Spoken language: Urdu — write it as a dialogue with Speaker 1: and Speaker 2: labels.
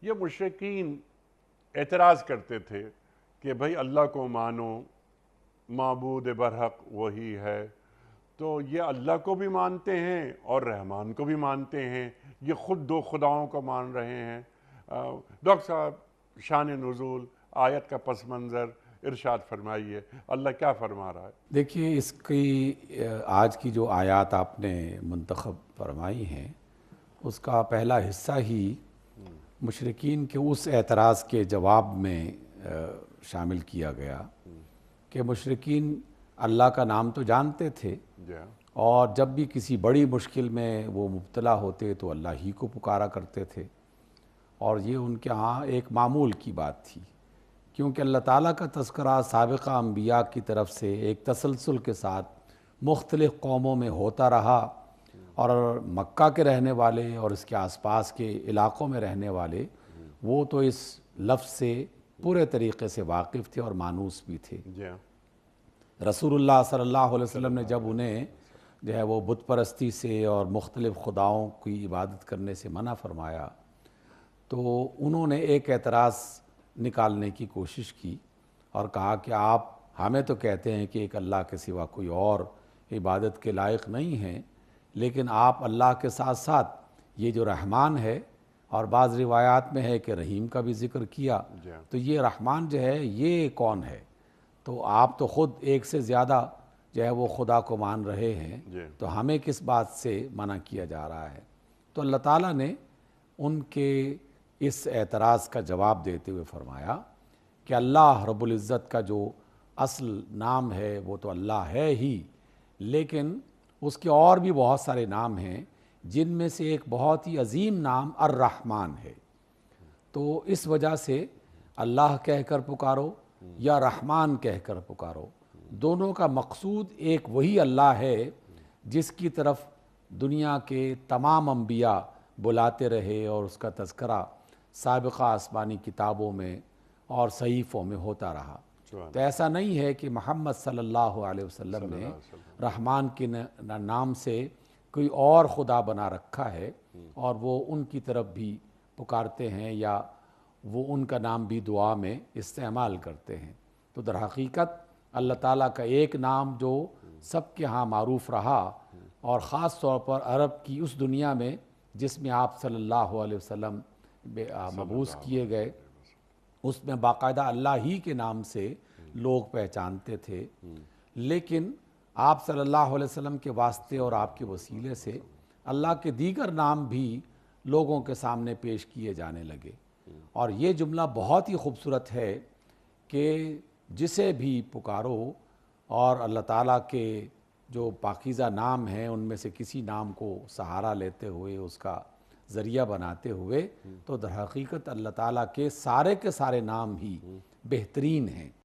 Speaker 1: یہ مشرکین اعتراض کرتے تھے کہ بھئی اللہ کو مانو، معبود برحق وہی ہے، تو یہ اللہ کو بھی مانتے ہیں اور رحمان کو بھی مانتے ہیں، یہ خود دو خداؤں کو مان رہے ہیں۔ ڈاکٹر صاحب، شان نزول آیت کا پس منظر ارشاد فرمائیے، اللہ کیا فرما رہا ہے؟
Speaker 2: دیکھیے، اس کی آج کی جو آیات آپ نے منتخب فرمائی ہیں، اس کا پہلا حصہ ہی مشرکین کے اس اعتراض کے جواب میں شامل کیا گیا کہ مشرکین اللہ کا نام تو جانتے تھے، اور جب بھی کسی بڑی مشکل میں وہ مبتلا ہوتے تو اللہ ہی کو پکارا کرتے تھے، اور یہ ان کے ہاں ایک معمول کی بات تھی، کیونکہ اللہ تعالیٰ کا تذکرہ سابقہ انبیاء کی طرف سے ایک تسلسل کے ساتھ مختلف قوموں میں ہوتا رہا، اور مکہ کے رہنے والے اور اس کے آس پاس کے علاقوں میں رہنے والے وہ تو اس لفظ سے پورے طریقے سے واقف تھے اور مانوس بھی تھے۔ رسول اللہ صلی اللہ علیہ وسلم نے جب انہیں جو ہے وہ بت پرستی سے اور مختلف خداؤں کی عبادت کرنے سے منع فرمایا، تو انہوں نے ایک اعتراض نکالنے کی کوشش کی اور کہا کہ آپ ہمیں تو کہتے ہیں کہ ایک اللہ کے سوا کوئی اور عبادت کے لائق نہیں ہیں، لیکن آپ اللہ کے ساتھ ساتھ یہ جو رحمان ہے، اور بعض روایات میں ہے کہ رحیم کا بھی ذکر کیا، تو یہ رحمان جو ہے یہ کون ہے؟ تو آپ تو خود ایک سے زیادہ جو ہے وہ خدا کو مان رہے ہیں، تو ہمیں کس بات سے منع کیا جا رہا ہے؟ تو اللہ تعالیٰ نے ان کے اس اعتراض کا جواب دیتے ہوئے فرمایا کہ اللہ رب العزت کا جو اصل نام ہے وہ تو اللہ ہے ہی، لیکن اس کے اور بھی بہت سارے نام ہیں، جن میں سے ایک بہت ہی عظیم نام الرحمن ہے۔ تو اس وجہ سے اللہ کہہ کر پکارو یا رحمان کہہ کر پکارو، دونوں کا مقصود ایک وہی اللہ ہے جس کی طرف دنیا کے تمام انبیاء بلاتے رہے، اور اس کا تذکرہ سابقہ آسمانی کتابوں میں اور صحیفوں میں ہوتا رہا۔ تو ایسا نہیں ہے کہ محمد صلی اللہ علیہ وسلم نے رحمان کے نام سے کوئی اور خدا بنا رکھا ہے اور وہ ان کی طرف بھی پکارتے ہیں یا وہ ان کا نام بھی دعا میں استعمال کرتے ہیں۔ تو در حقیقت اللہ تعالیٰ کا ایک نام جو سب کے ہاں معروف رہا، اور خاص طور پر عرب کی اس دنیا میں جس میں آپ صلی اللہ علیہ وسلم مبعوث کیے گئے، اس میں باقاعدہ اللہ ہی کے نام سے لوگ پہچانتے تھے، لیکن آپ صلی اللہ علیہ وسلم کے واسطے اور آپ کے وسیلے سے اللہ کے دیگر نام بھی لوگوں کے سامنے پیش کیے جانے لگے۔ اور یہ جملہ بہت ہی خوبصورت ہے کہ جسے بھی پکارو، اور اللہ تعالیٰ کے جو پاکیزہ نام ہیں ان میں سے کسی نام کو سہارا لیتے ہوئے، اس کا ذریعہ بناتے ہوئے، تو در حقیقت اللہ تعالیٰ کے سارے نام ہی بہترین ہیں۔